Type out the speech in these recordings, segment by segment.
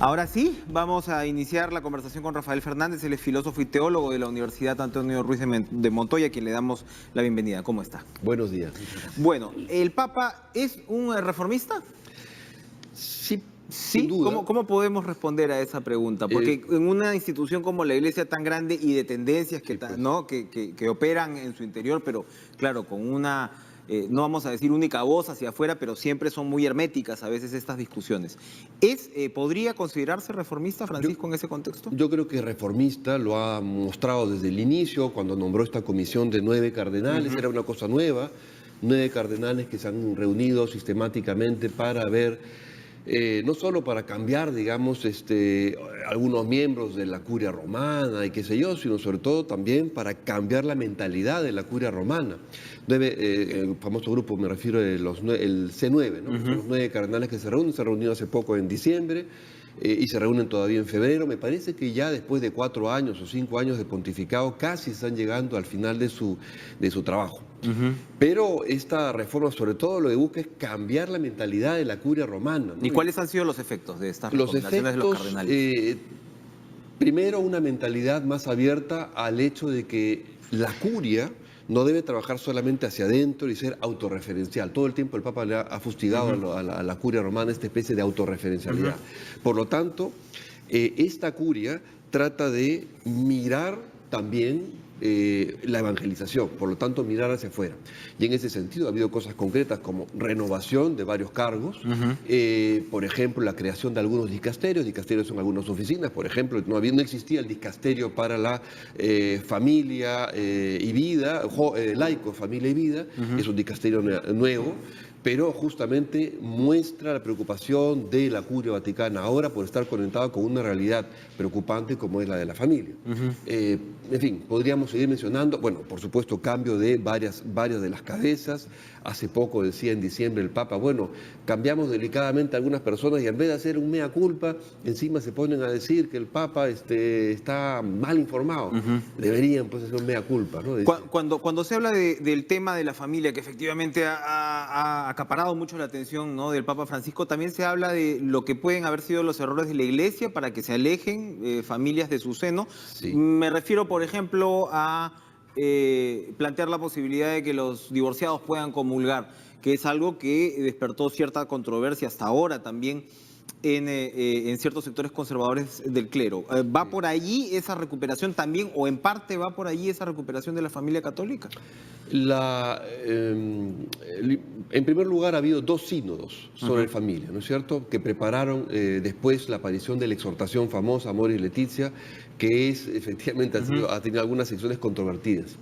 Ahora sí, vamos a iniciar la conversación con Rafael Fernández, él es filósofo y teólogo de la Universidad Antonio Ruiz de Montoya, a quien le damos la bienvenida. ¿Cómo está? Buenos días. Bueno, ¿el Papa es un reformista? Sí, ¿Sí? sin duda. ¿Cómo podemos responder a esa pregunta? Porque en una institución como la Iglesia tan grande y de tendencias que, Sí, pues. ¿no? que operan en su interior, pero claro, con una, no vamos a decir única voz hacia afuera, pero siempre son muy herméticas a veces estas discusiones. ¿Podría considerarse reformista Francisco en ese contexto? Yo creo que reformista lo ha mostrado desde el inicio, cuando nombró esta comisión de 9 cardenales, era una cosa nueva, 9 cardenales que se han reunido sistemáticamente para ver, no solo para cambiar, digamos, algunos miembros de la curia romana y qué sé yo, sino sobre todo también para cambiar la mentalidad de la curia romana. El famoso grupo, me refiero el C9, ¿no? Son los 9 cardenales que se reunido hace poco en diciembre. Y se reúnen todavía en febrero. Me parece que ya después de 4 años o 5 años de pontificado casi están llegando al final de su trabajo. Pero esta reforma sobre todo lo que busca es cambiar la mentalidad de la curia romana, ¿no? ¿Y cuáles han sido los efectos de estas Los recomendaciones de los efectos, cardenales? primero, una mentalidad más abierta al hecho de que la curia no debe trabajar solamente hacia adentro y ser autorreferencial. Todo el tiempo el Papa le ha fustigado a la curia romana esta especie de autorreferencialidad. Por lo tanto, esta curia trata de mirar también la evangelización, por lo tanto mirar hacia afuera. Y en ese sentido ha habido cosas concretas como renovación de varios cargos, por ejemplo la creación de algunos dicasterios son algunas oficinas, por ejemplo no existía el dicasterio para la familia y vida, laico, familia y vida, es un dicasterio nuevo, pero justamente muestra la preocupación de la Curia Vaticana ahora por estar conectada con una realidad preocupante como es la de la familia. En fin, podríamos seguir mencionando, bueno, por supuesto, cambio de varias de las cabezas. Hace poco decía en diciembre el Papa, bueno, cambiamos delicadamente a algunas personas y en vez de hacer un mea culpa, encima se ponen a decir que el Papa está mal informado. Deberían pues hacer un mea culpa, ¿no? Cuando se habla del tema de la familia, que efectivamente ha acaparado mucho la atención, ¿no?, del Papa Francisco, también se habla de lo que pueden haber sido los errores de la Iglesia para que se alejen familias de su seno. Sí. Me refiero, por ejemplo, a plantear la posibilidad de que los divorciados puedan comulgar, que es algo que despertó cierta controversia hasta ahora también en ciertos sectores conservadores del clero. ¿Va por allí esa recuperación también, o en parte va por allí esa recuperación de la familia católica? En primer lugar, ha habido 2 sínodos sobre familia, ¿no es cierto?, que prepararon después la aparición de la exhortación famosa Amoris Laetitia, que efectivamente ha tenido algunas secciones controvertidas.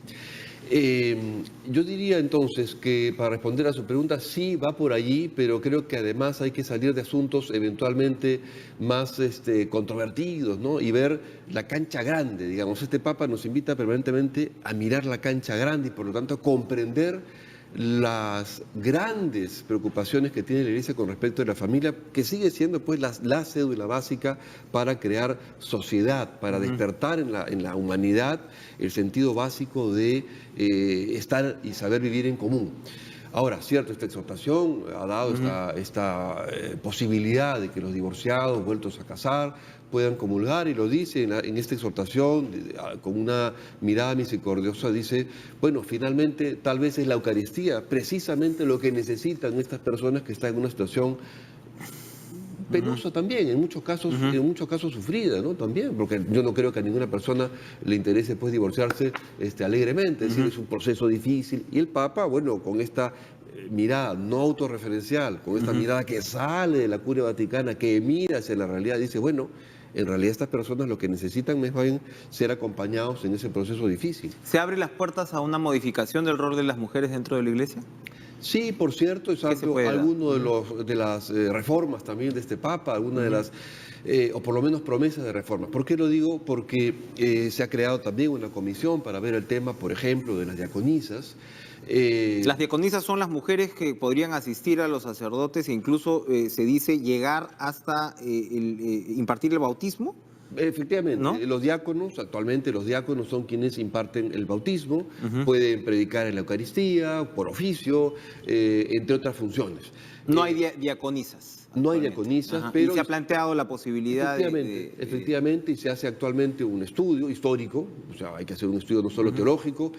Yo diría entonces que para responder a su pregunta, sí va por allí, pero creo que además hay que salir de asuntos eventualmente más controvertidos, ¿no?, y ver la cancha grande, digamos. Este Papa nos invita permanentemente a mirar la cancha grande y por lo tanto a comprender las grandes preocupaciones que tiene la Iglesia con respecto a la familia, que sigue siendo pues la cédula básica para crear sociedad, para despertar en la humanidad el sentido básico de estar y saber vivir en común. Ahora, cierto, esta exhortación ha dado esta posibilidad de que los divorciados vueltos a casar puedan comulgar, y lo dice en esta exhortación con una mirada misericordiosa, dice, bueno, finalmente tal vez es la Eucaristía precisamente lo que necesitan estas personas que están en una situación penosa también, en muchos casos sufrida, ¿no? También, porque yo no creo que a ninguna persona le interese pues divorciarse alegremente, es decir, es un proceso difícil, y el Papa, bueno, con esta mirada no autorreferencial, con esta mirada que sale de la Curia Vaticana, que mira hacia la realidad, dice, bueno, en realidad estas personas lo que necesitan es bien ser acompañados en ese proceso difícil. ¿Se abren las puertas a una modificación del rol de las mujeres dentro de la Iglesia? Sí, por cierto, exacto. Algunas de las reformas también de este Papa, algunas de las, o por lo menos promesas de reformas. ¿Por qué lo digo? Porque se ha creado también una comisión para ver el tema, por ejemplo, de las diaconisas. Las diaconisas son las mujeres que podrían asistir a los sacerdotes e incluso se dice llegar hasta impartir el bautismo. Efectivamente, ¿no? Actualmente los diáconos son quienes imparten el bautismo, pueden predicar en la Eucaristía, por oficio, entre otras funciones. No hay diaconisas. No hay actualmente. diaconisas, Ajá. pero Y se ha planteado la posibilidad efectivamente, y se hace actualmente un estudio histórico, o sea, hay que hacer un estudio no solo teológico,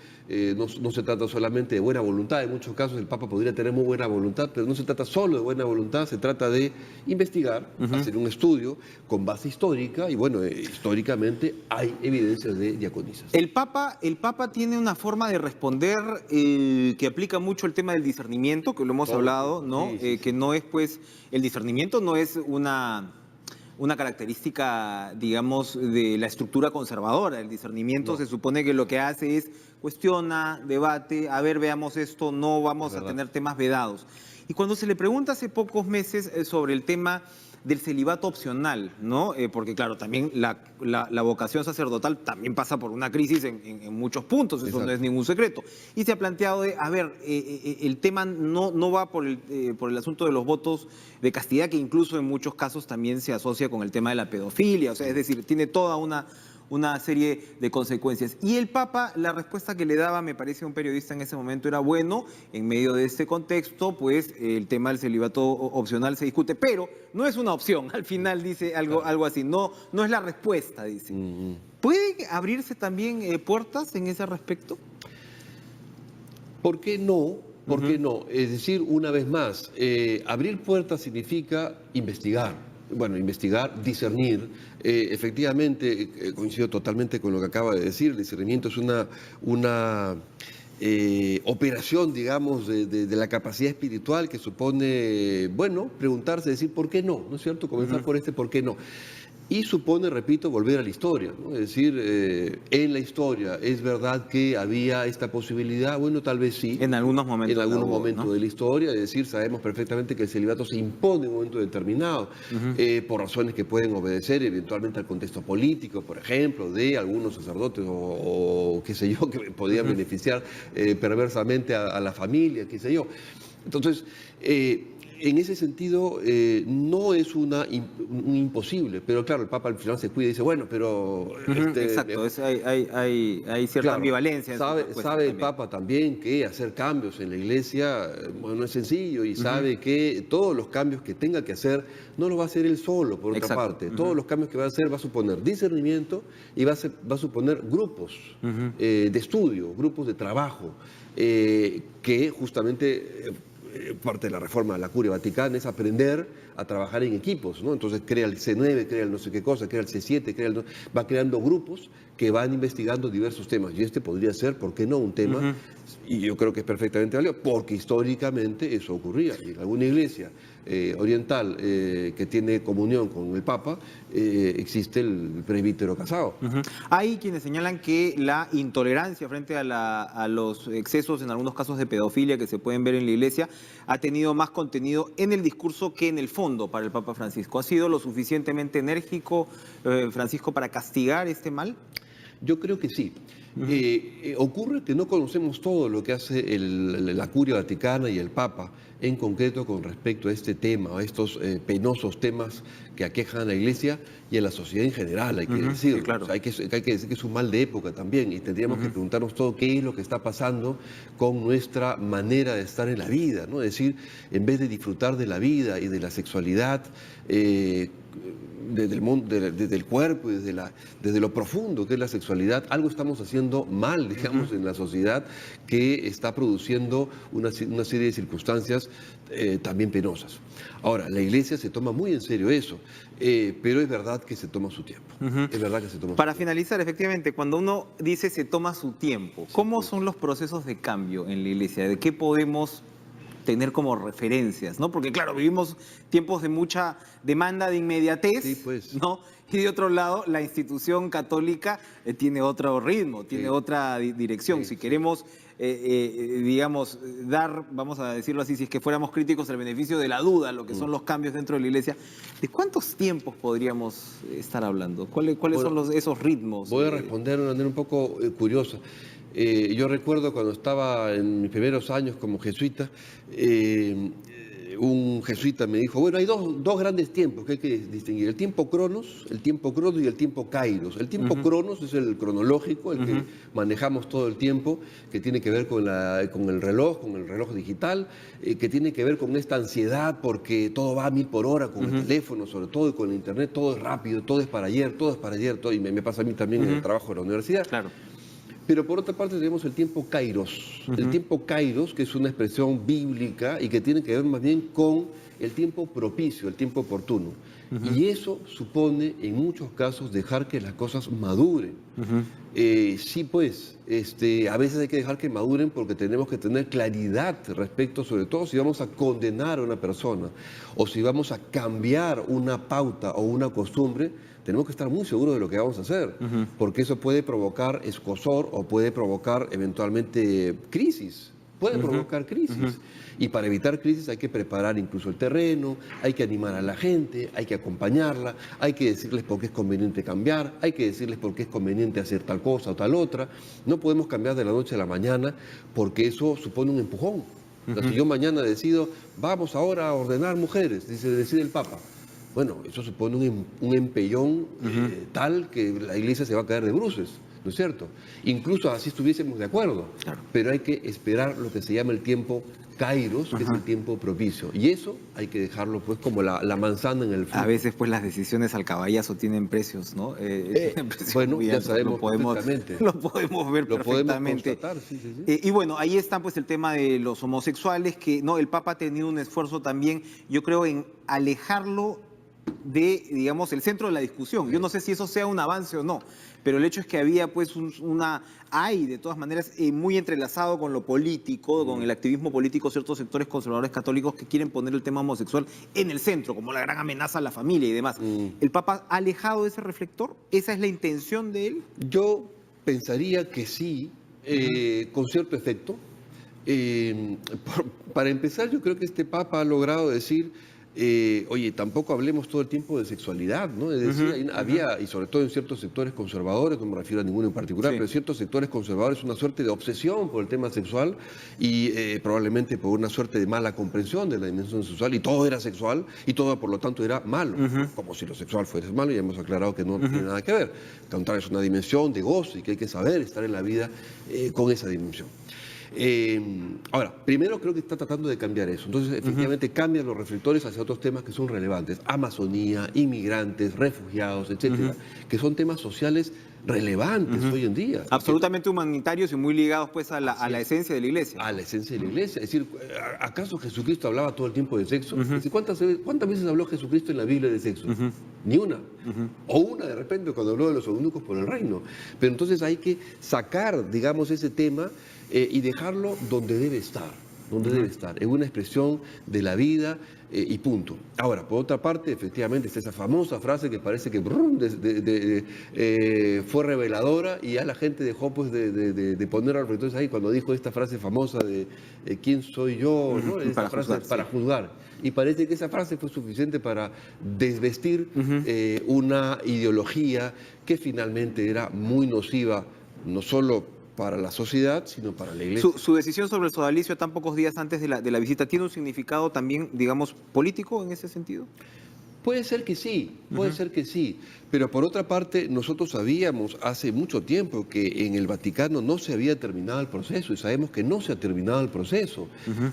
no se trata solamente de buena voluntad, en muchos casos el Papa podría tener muy buena voluntad, pero no se trata solo de buena voluntad, se trata de investigar, hacer un estudio con base histórica, y bueno, históricamente hay evidencias de diaconisas. El Papa tiene una forma de responder que aplica mucho el tema del discernimiento, que lo hemos hablado, ¿no? Sí, sí, Que sí. no es, pues, el discernimiento no es una característica, digamos, de la estructura conservadora. El discernimiento No, se supone que lo que hace es cuestiona, debate, a ver, veamos esto, no es vamos a verdad. tener temas vedados. Y cuando se le pregunta hace pocos meses sobre el tema del celibato opcional, ¿no? Porque claro, también la vocación sacerdotal también pasa por una crisis en muchos puntos, eso no es Exacto. ningún secreto. Y se ha planteado de, a ver, el tema no va por el asunto de los votos de castidad, que incluso en muchos casos también se asocia con el tema de la pedofilia, o sea, es decir, tiene toda una serie de consecuencias. Y el Papa, la respuesta que le daba, me parece, a un periodista en ese momento era bueno, en medio de este contexto, pues el tema del celibato opcional se discute, pero no es una opción, al final dice algo así, no es la respuesta, dice. ¿Puede abrirse también puertas en ese respecto? ¿Por qué no? ¿Por qué no? Es decir, una vez más, abrir puertas significa investigar. Bueno, investigar, discernir. Efectivamente, coincido totalmente con lo que acaba de decir. El discernimiento es una operación, digamos, de la capacidad espiritual que supone, bueno, preguntarse, decir, ¿por qué no? ¿No es cierto? Comenzar por este ¿por qué no? Y supone, repito, volver a la historia, ¿no? Es decir, en la historia, ¿es verdad que había esta posibilidad? Bueno, tal vez sí. En algunos momentos En algunos la hubo, momentos ¿no? de la historia, es decir, sabemos perfectamente que el celibato se impone en un momento determinado, por razones que pueden obedecer eventualmente al contexto político, por ejemplo, de algunos sacerdotes o qué sé yo, que podían beneficiar perversamente a la familia, qué sé yo. Entonces, en ese sentido, no es un imposible, pero claro, el Papa al final se cuida y dice, bueno, pero... Exacto, hay cierta Claro, ambivalencia en su respuesta sabe el también. Papa también que hacer cambios en la Iglesia, bueno, no es sencillo, y sabe que todos los cambios que tenga que hacer no los va a hacer él solo, por otra Exacto. parte. Todos los cambios que va a hacer va a suponer discernimiento y va a suponer grupos de estudio, grupos de trabajo, que justamente... parte de la reforma de la Curia Vaticana es aprender a trabajar en equipos, ¿no? Entonces crea el C9, crea el no sé qué cosa, crea el C7, va creando grupos que van investigando diversos temas. Y este podría ser, ¿por qué no?, un tema, y yo creo que es perfectamente válido, porque históricamente eso ocurría. Y en alguna iglesia oriental que tiene comunión con el Papa, existe el presbítero casado. Hay quienes señalan que la intolerancia frente a los excesos, en algunos casos de pedofilia que se pueden ver en la Iglesia, ha tenido más contenido en el discurso que en el fondo para el Papa Francisco. ¿Ha sido lo suficientemente enérgico, Francisco, para castigar este mal? Yo creo que sí. Ocurre que no conocemos todo lo que hace la Curia Vaticana y el Papa, en concreto con respecto a este tema, a estos penosos temas que aquejan a la Iglesia y a la sociedad en general, hay que decirlo. Sí, claro. O sea, hay que decir que es un mal de época también, y tendríamos que preguntarnos todo qué es lo que está pasando con nuestra manera de estar en la vida, ¿no? Es decir, en vez de disfrutar de la vida y de la sexualidad, desde el mundo, desde el cuerpo y desde lo profundo que es la sexualidad, algo estamos haciendo mal, digamos, en la sociedad, que está produciendo una serie de circunstancias también penosas. Ahora, la Iglesia se toma muy en serio eso, pero es verdad que se toma su tiempo. Es verdad que se toma Para su tiempo. finalizar, efectivamente, cuando uno dice se toma su tiempo, ¿cómo son los procesos de cambio en la Iglesia? ¿De qué podemos tener como referencias, ¿no? Porque claro, vivimos tiempos de mucha demanda de inmediatez, Sí, pues. ¿no? Y de otro lado, la institución católica tiene otro ritmo, tiene Sí. otra dirección. Sí, Si sí. queremos, digamos, vamos a decirlo así, si es que fuéramos críticos, el beneficio de la duda, lo que son los cambios dentro de la Iglesia, ¿de cuántos tiempos podríamos estar hablando? ¿Cuáles Bueno, son esos ritmos? Voy a responder de una manera un poco curiosa. Yo recuerdo cuando estaba en mis primeros años como jesuita, un jesuita me dijo, bueno, hay dos grandes tiempos que hay que distinguir, el tiempo cronos y el tiempo kairos. El tiempo cronos es el cronológico, el que manejamos todo el tiempo, que tiene que ver con el reloj digital, que tiene que ver con esta ansiedad porque todo va a 1000 por hora, con el teléfono sobre todo y con el internet, todo es rápido, todo es para ayer, todo, y me pasa a mí también en el trabajo de la universidad. Claro. Pero por otra parte tenemos el tiempo kairos. El tiempo kairos, que es una expresión bíblica y que tiene que ver más bien con el tiempo propicio, el tiempo oportuno. Y eso supone, en muchos casos, dejar que las cosas maduren. Sí, pues, a veces hay que dejar que maduren porque tenemos que tener claridad respecto, sobre todo si vamos a condenar a una persona o si vamos a cambiar una pauta o una costumbre. Tenemos que estar muy seguros de lo que vamos a hacer, porque eso puede provocar escozor o puede provocar eventualmente crisis. Puede provocar crisis. Y para evitar crisis hay que preparar incluso el terreno, hay que animar a la gente, hay que acompañarla, hay que decirles por qué es conveniente cambiar, hay que decirles por qué es conveniente hacer tal cosa o tal otra. No podemos cambiar de la noche a la mañana porque eso supone un empujón. O sea, si yo mañana decido, vamos ahora a ordenar mujeres, decide el Papa. Bueno, eso supone un empellón tal que la iglesia se va a caer de bruces, ¿no es cierto? Incluso así estuviésemos de acuerdo, claro. Pero hay que esperar lo que se llama el tiempo kairos, que es el tiempo propicio. Y eso hay que dejarlo pues como la manzana en el fruto. A veces pues las decisiones al caballazo tienen precios, ¿no? Tienen precios bueno, ya sabemos lo podemos ver perfectamente. Podemos constatar, sí. Y bueno, ahí está pues el tema de los homosexuales, que no, el Papa ha tenido un esfuerzo también, yo creo, en alejarlo de, digamos, el centro de la discusión. Yo no sé si eso sea un avance o no, pero el hecho es que había pues hay de todas maneras muy entrelazado con lo político, con el activismo político, ciertos sectores conservadores católicos que quieren poner el tema homosexual en el centro, como la gran amenaza a la familia y demás. ¿El Papa ha alejado ese reflector? ¿Esa es la intención de él? Yo pensaría que sí, con cierto efecto. Para empezar, yo creo que este Papa ha logrado decir, oye, tampoco hablemos todo el tiempo de sexualidad, ¿no? Es decir, había, y sobre todo en ciertos sectores conservadores, no me refiero a ninguno en particular, pero en ciertos sectores conservadores una suerte de obsesión por el tema sexual y probablemente por una suerte de mala comprensión de la dimensión sexual, y todo era sexual y todo por lo tanto era malo, como si lo sexual fuera malo, y hemos aclarado que no tiene nada que ver. Al contrario, es una dimensión de gozo y que hay que saber estar en la vida con esa dimensión. Ahora, primero creo que está tratando de cambiar eso. Entonces, efectivamente, cambian los reflectores hacia otros temas que son relevantes. Amazonía, inmigrantes, refugiados, etcétera, que son temas sociales relevantes hoy en día. Absolutamente humanitarios y muy ligados pues a la esencia de la iglesia. A la esencia de la iglesia. Es decir, ¿acaso Jesucristo hablaba todo el tiempo de sexo? Es decir, ¿cuántas veces habló Jesucristo en la Biblia de sexo? Ni una. O una de repente cuando habló de los eunucos por el reino. Pero entonces hay que sacar, digamos, ese tema y dejarlo donde debe estar. En una expresión de la vida y punto. Ahora, por otra parte, efectivamente, está esa famosa frase que parece que fue reveladora y ya la gente dejó pues de poner a los reflectores ahí cuando dijo esta frase famosa de ¿quién soy yo? ¿No? Para juzgar. Y parece que esa frase fue suficiente para desvestir una ideología que finalmente era muy nociva, no solo para la sociedad, sino para la iglesia. ¿Su decisión sobre el sodalicio tan pocos días antes de la visita tiene un significado también, digamos, político en ese sentido? Puede ser que sí, pero por otra parte nosotros sabíamos hace mucho tiempo que en el Vaticano no se había terminado el proceso y sabemos que no se ha terminado el proceso.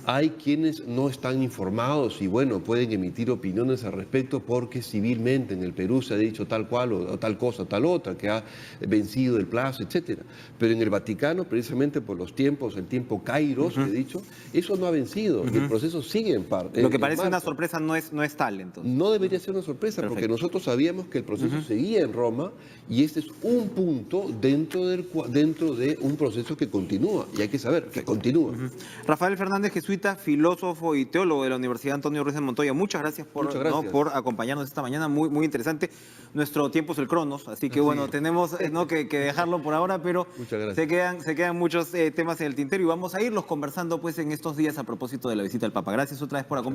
Hay quienes no están informados y bueno, pueden emitir opiniones al respecto porque civilmente en el Perú se ha dicho tal cual o tal cosa, tal otra, que ha vencido el plazo, etcétera. Pero en el Vaticano, precisamente por los tiempos, el tiempo kairos, que he dicho, eso no ha vencido, el proceso sigue en parte. Lo que parece una sorpresa no es tal, entonces. No debería ser una sorpresa. Perfecto. Porque nosotros sabíamos que el proceso seguía en Roma y este es un punto dentro de un proceso que continúa y hay que saber que continúa. Rafael Fernández, jesuita, filósofo y teólogo de la Universidad Antonio Ruiz de Montoya, muchas gracias por acompañarnos esta mañana, muy interesante. Nuestro tiempo es el Cronos, así que bueno, tenemos que dejarlo por ahora, pero se quedan muchos temas en el tintero y vamos a irlos conversando pues en estos días a propósito de la visita del Papa. Gracias otra vez por acompañarnos.